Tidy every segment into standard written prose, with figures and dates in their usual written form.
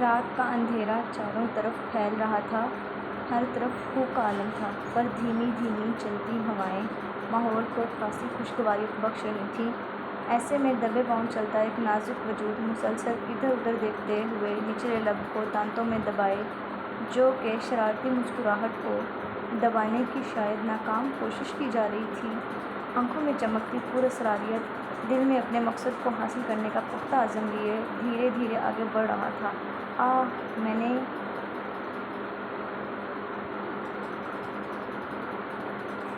رات کا اندھیرا چاروں طرف پھیل رہا تھا، ہر طرف خو کا عالم تھا، پر دھیمی دھیمی چلتی ہوائیں ماحول کو خاصی خوشگواری بخش رہی تھیں۔ ایسے میں دبے پاؤں چلتا ایک نازک وجود مسلسل ادھر ادھر دیکھتے ہوئے نچلے لب کو دانتوں میں دبائے، جو کہ شرارتی مسکراہٹ کو دبانے کی شاید ناکام کوشش کی جا رہی تھی، آنکھوں میں چمکتی پراسراریت، دل میں اپنے مقصد کو حاصل کرنے کا پختہ عزم لیے دھیرے دھیرے آگے بڑھ رہا تھا۔ میں نے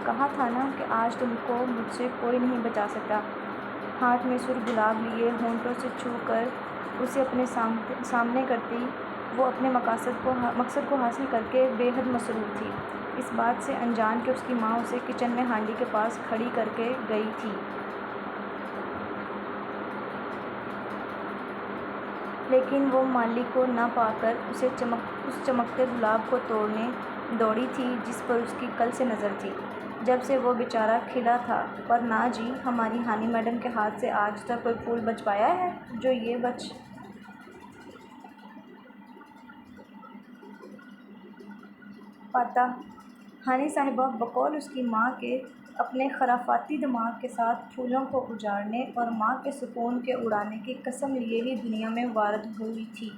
کہا تھا نا کہ آج تم کو مجھ سے کوئی نہیں بچا سکتا۔ ہاتھ میں سرخ گلاب لیے ہونٹوں سے چھو کر اسے اپنے سامنے کرتی، وہ اپنے مقصد کو حاصل کر کے بے حد مسرور تھی، اس بات سے انجان کہ اس کی ماں اسے کچن میں ہانڈی کے پاس کھڑی کر کے گئی تھی۔ لیکن وہ مالی کو نہ پا کر اس چمکتے گلاب کو توڑنے دوڑی تھی جس پر اس کی کل سے نظر تھی، جب سے وہ بیچارہ کھلا تھا۔ پر نہ جی، ہماری ہانی میڈم کے ہاتھ سے آج تک کوئی پھول بچ پایا ہے جو یہ بچ پاتا۔ ہانی صاحبہ بقول اس کی ماں کے اپنے خرافاتی دماغ کے ساتھ پھولوں کو اجاڑنے اور ماں کے سکون کے اڑانے کی قسم لیے ہی دنیا میں وارد ہوئی تھی۔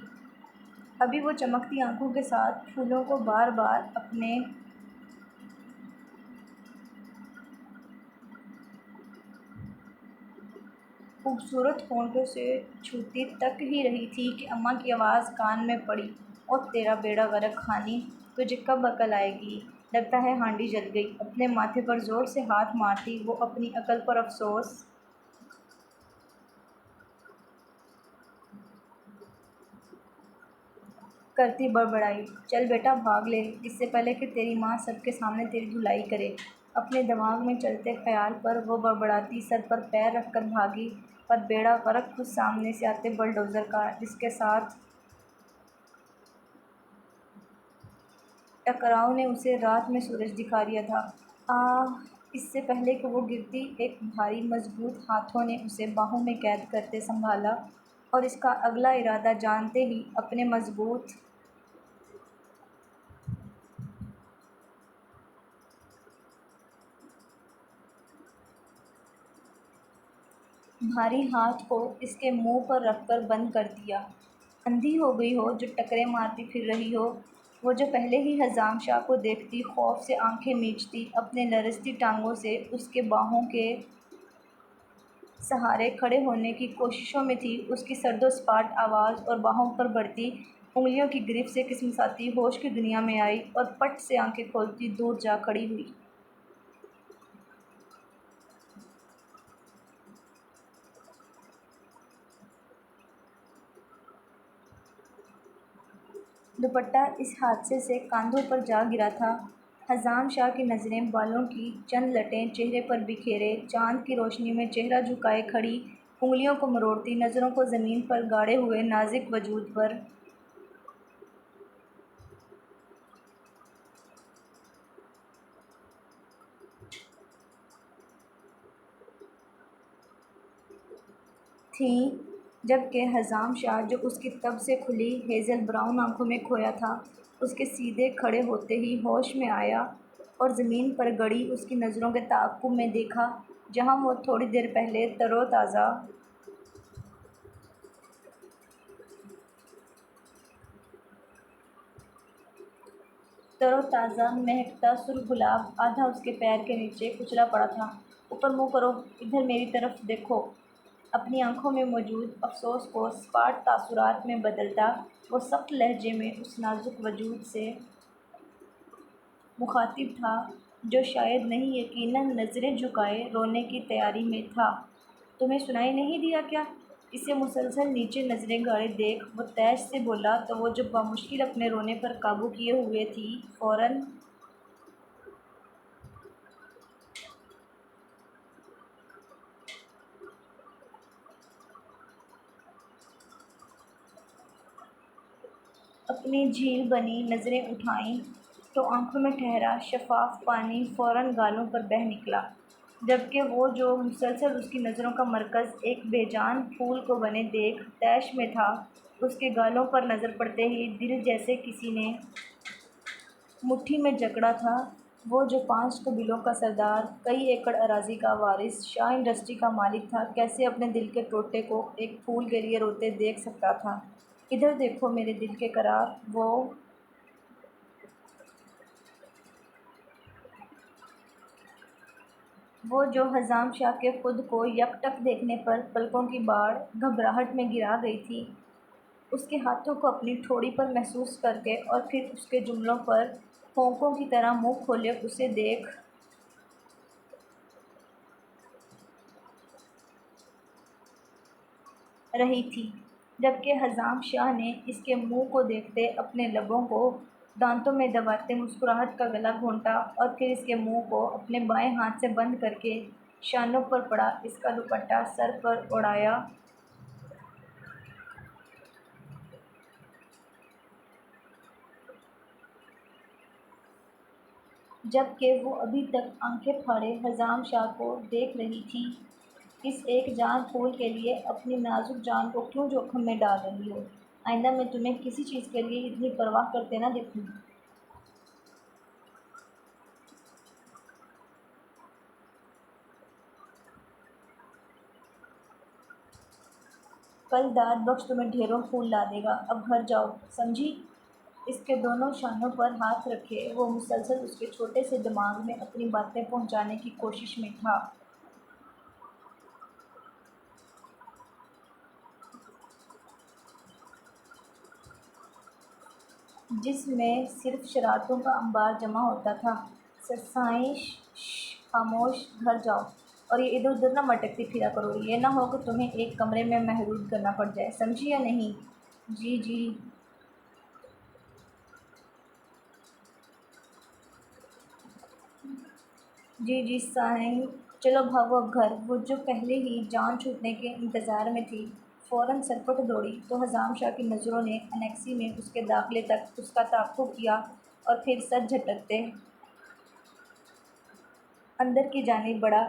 ابھی وہ چمکتی آنکھوں کے ساتھ پھولوں کو بار بار اپنے خوبصورت ہونٹوں سے چھوتی تک ہی رہی تھی کہ اماں کی آواز کان میں پڑی، "او تیرا بیڑا غرق ہانی، تجھے کب عقل آئے گی؟ لگتا ہے ہانڈی جل گئی۔" اپنے ماتھے پر زور سے ہاتھ مارتی وہ اپنی عقل پر افسوس کرتی بڑبڑائی، "چل بیٹا بھاگ لے، اس سے پہلے کہ تیری ماں سب کے سامنے تیری دھلائی کرے۔" اپنے دماغ میں چلتے خیال پر وہ بڑبڑاتی سر پر پیر رکھ کر بھاگی، پر بیڑا غرق خود سامنے سے آتے بلڈوزر کا، جس کے ساتھ ٹکراؤ نے اسے رات میں سورج دکھا دیا تھا۔ اس سے پہلے کہ وہ گرتی، ایک بھاری مضبوط ہاتھوں نے اسے باہوں میں قید کرتے سنبھالا، اور اس کا اگلا ارادہ جانتے ہی اپنے مضبوط بھاری ہاتھ کو اس کے منہ پر رکھ کر بند کر دیا۔ اندھی ہو گئی ہو جو ٹکریں مارتی پھر رہی ہو، وہ جو پہلے ہی حزام شاہ کو دیکھتی خوف سے آنکھیں میچتی، اپنے لرزتی ٹانگوں سے اس کے باہوں کے سہارے کھڑے ہونے کی کوششوں میں تھی، اس کی سرد و سپاٹ آواز اور باہوں پر بڑھتی انگلیوں کی گرفت سے کسمساتی ہوش کی دنیا میں آئی اور پٹ سے آنکھیں کھولتی دور جا کھڑی ہوئی۔ دوپٹہ اس حادثے سے کاندھوں پر جا گرا تھا۔ حزام شاہ کی نظریں بالوں کی چند لٹیں چہرے پر بکھیرے، چاند کی روشنی میں چہرہ جھکائے کھڑی، انگلیوں کو مروڑتی نظروں کو زمین پر گاڑے ہوئے نازک وجود پر تھیں، جبکہ حزام شاہ جو اس کی تب سے کھلی ہیزل براؤن آنکھوں میں کھویا تھا، اس کے سیدھے کھڑے ہوتے ہی ہوش میں آیا اور زمین پر گڑی اس کی نظروں کے تعاقب میں دیکھا جہاں وہ تھوڑی دیر پہلے تر و تازہ مہکتا سرخ گلاب آدھا اس کے پیر کے نیچے کچلا پڑا تھا۔ "اوپر منہ کرو، ادھر میری طرف دیکھو۔" اپنی آنکھوں میں موجود افسوس کو سپاٹ تاثرات میں بدلتا وہ سخت لہجے میں اس نازک وجود سے مخاطب تھا جو شاید نہیں یقیناً نظریں جھکائے رونے کی تیاری میں تھا۔ "تمہیں سنائی نہیں دیا کیا؟" اسے مسلسل نیچے نظریں گاڑے دیکھ وہ تیش سے بولا تو وہ جو بامشکل اپنے رونے پر قابو کیے ہوئے تھی، فوراً اپنی جھیل بنی نظریں اٹھائیں تو آنکھوں میں ٹھہرا شفاف پانی فوراً گالوں پر بہہ نکلا، جبکہ وہ جو مسلسل اس کی نظروں کا مرکز ایک بے جان پھول کو بنے دیکھ طیش میں تھا، اس کے گالوں پر نظر پڑتے ہی دل جیسے کسی نے مٹھی میں جکڑا تھا۔ وہ جو 5 قبیلوں کا سردار، کئی ایکڑ اراضی کا وارث، شاہ انڈسٹری کا مالک تھا، کیسے اپنے دل کے ٹوٹے کو ایک پھول کے لیے روتے دیکھ سکتا تھا؟ ادھر دیکھو میرے دل کے قرار، وہ جو حزام شاہ کے خود کو یک ٹک دیکھنے پر پلکوں کی باڑ گھبراہٹ میں گرا گئی تھی، اس کے ہاتھوں کو اپنی ٹھوڑی پر محسوس کر کے اور پھر اس کے جملوں پر پھونکوں کی طرح منہ کھولے اسے دیکھ رہی تھی، جبکہ حزام شاہ نے اس کے منہ کو دیکھتے اپنے لبوں کو دانتوں میں دباتے مسکراہٹ کا گلا گھونٹا اور پھر اس کے منہ کو اپنے بائیں ہاتھ سے بند کر کے شانوں پر پڑا اس کا دوپٹہ سر پر اڑایا۔ جبکہ وہ ابھی تک آنکھیں پھاڑے حزام شاہ کو دیکھ رہی تھی، اس ایک جان پھول کے لیے اپنی نازک جان کو کیوں جوخم میں ڈال رہی ہو؟ آئندہ میں تمہیں کسی چیز کے لیے اتنی پرواہ کرتے نہ دیکھوں۔ کل داد بخش تمہیں ڈھیروں پھول لا دے گا، اب گھر جاؤ، سمجھی؟ اس کے دونوں شانوں پر ہاتھ رکھے وہ مسلسل اس کے چھوٹے سے دماغ میں اپنی باتیں پہنچانے کی کوشش میں تھا، جس میں صرف شرارتوں کا انبار جمع ہوتا تھا۔ سائیں خاموش، گھر جاؤ، اور یہ ادھر ادھر نہ مٹکتی پھرا کرو، یہ نہ ہو کہ تمہیں ایک کمرے میں محدود کرنا پڑ جائے، سمجھی یا نہیں؟ جی جی جی جی سائیں، چلو بھاگو اب گھر۔ وہ جو پہلے ہی جان چھوٹنے کے انتظار میں تھی فوراً سرپٹ دوڑی تو حزام شاہ کی نظروں نے انیکسی میں اس کے داخلے تک اس کا تعاقب کیا اور پھر سر جھٹکتے اندر کی جانب بڑھا،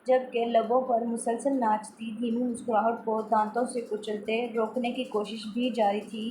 جبکہ لبوں پر مسلسل ناچتی دھیمی مسکراہٹ کو دانتوں سے کچلتے روکنے کی کوشش بھی جاری تھی۔